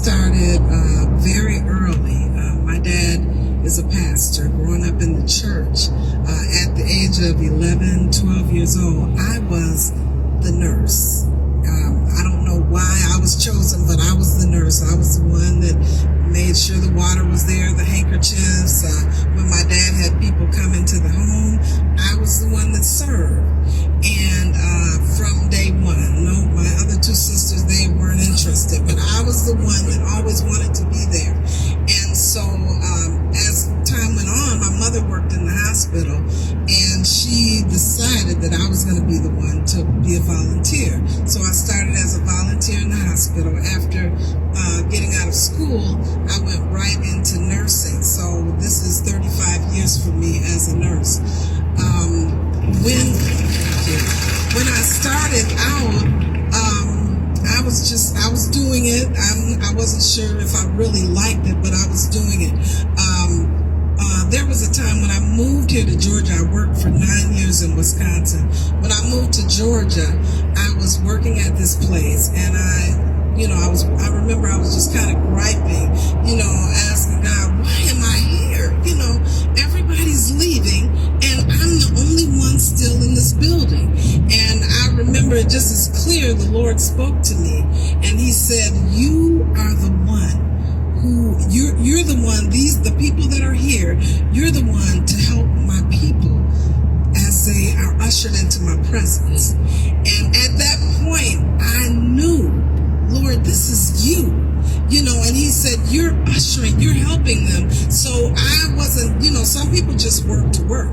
started very early. My dad is a pastor. Growing up in the church, at the age of 11, 12 years old, I was the nurse. I don't know why I was chosen, but I was the nurse. I was the one that made sure the water was there, the handkerchiefs. When my dad had people come into the home, I was the one that served. And from day one, no, my other two sisters, they weren't interested, but I was the one that always wanted to be there. And so as time went on, my mother worked in the hospital, and she decided that I was going to be the one to be a volunteer. So I started as a volunteer in the hospital. After getting out of school, I went right into nursing. So this is 35 years for me as a nurse. When I started out, I was doing it. I wasn't sure if I really liked it, but I was doing it. There was a time when I moved here to Georgia. I worked for 9 years in Wisconsin. When I moved to Georgia, I was working at this place, and I remember I was just kind of griping, asking God, why am I here? Everybody's leaving, and I'm the only one still in this building. And I remember it just as clear, the Lord spoke to me, and he said, you are the one who, you're the one, the people that are here, you're the one to help my people as they are ushered into my presence. And at that point, I knew, Lord, this is you. And he said, you're ushering, you're helping them. So I wasn't, some people just work to work.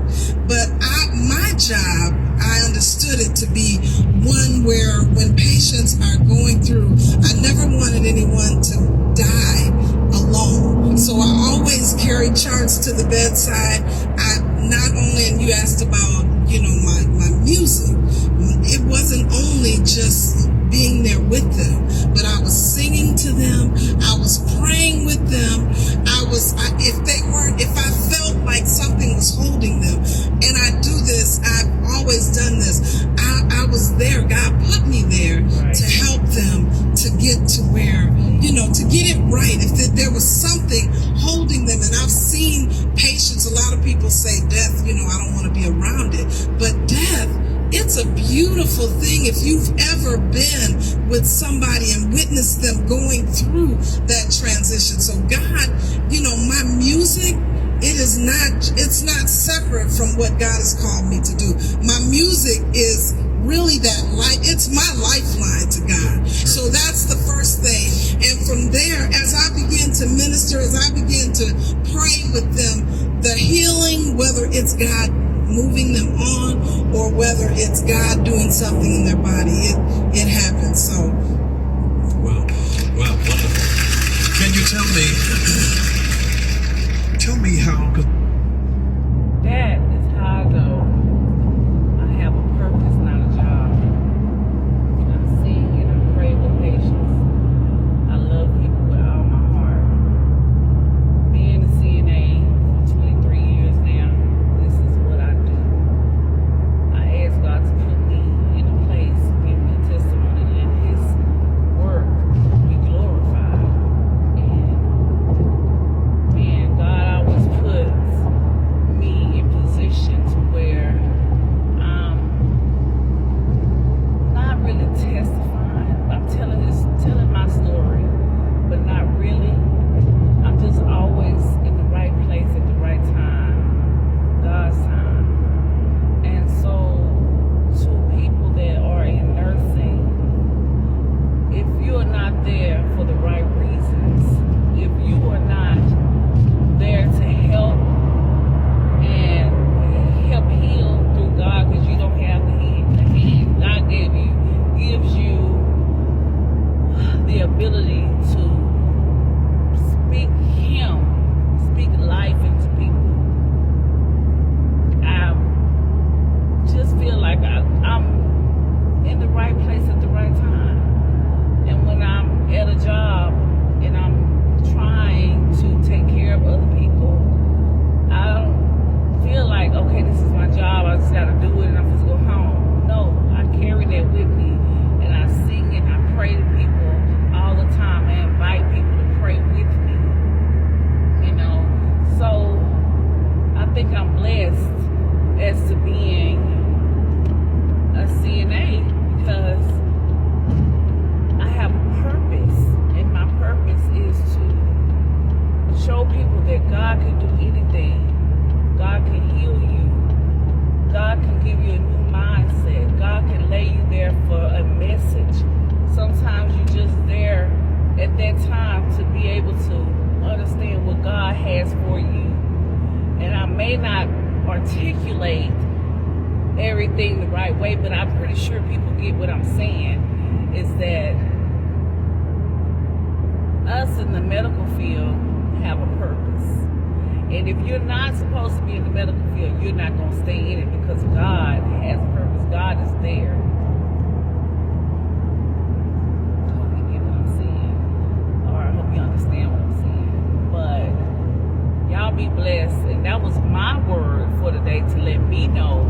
But my job, I understood it to be one where when patients are going through, I never wanted anyone to die alone. So I always carried charts to the bedside. Not only, and you asked about, my music, it wasn't only just being there with them, but I was singing to them, I was praying with them, if I felt like something was holding them, and I do this, I've always done this, I was there, God put me there to help them to get to where, to get it right, if there was something holding them. And I've seen patients, a lot of people say death, I don't want to be around it, but death, it's a beautiful thing if you've ever been with somebody and witnessed them going through that transition. So God, my music, it's not separate from what God has called me to do. My music is really it's my lifeline to God. So that's the first thing. And from there, as I begin to minister, as I begin to pray with them, the healing, whether it's God moving them on or whether it's God doing something in their body, it happens. So wow, wonderful. Can you tell me how? That is how I go. I have a purpose, not a job. I sing and I pray with patience. I love people with all my heart. Being a CNA for 23 years now, this is what I do. I ask God to put me in a place, give me a testimony, and let His work be glorified. And God always puts me in position to where I'm not really testifying. I'm telling my story, but not really. I'm just always in the right place at the right time, God's time. And so, to people that are in nursing, if you're not there for the right reasons, if you are not there to help and help heal through God, because you don't have the hand God gives you the ability to speak life into people. I just feel like I'm in the right place at the right time. And when I'm at a job and I'm trying to take care of other people, I don't feel like, okay, this is my job, I just gotta do it and I'm supposed to go home. No, I carry that with me, and I sing and I pray to people all the time. I invite God can do anything. God can heal you. God can give you a new mindset. God can lay you there for a message. Sometimes you're just there at that time to be able to understand what God has for you. And I may not articulate everything the right way, but I'm pretty sure people get what I'm saying. Is that us in the medical field have a purpose. And if you're not supposed to be in the medical field, you're not going to stay in it, because God has a purpose. God is there. I hope you get what I'm saying. Or I hope you understand what I'm saying. But y'all be blessed. And that was my word for today, to let me know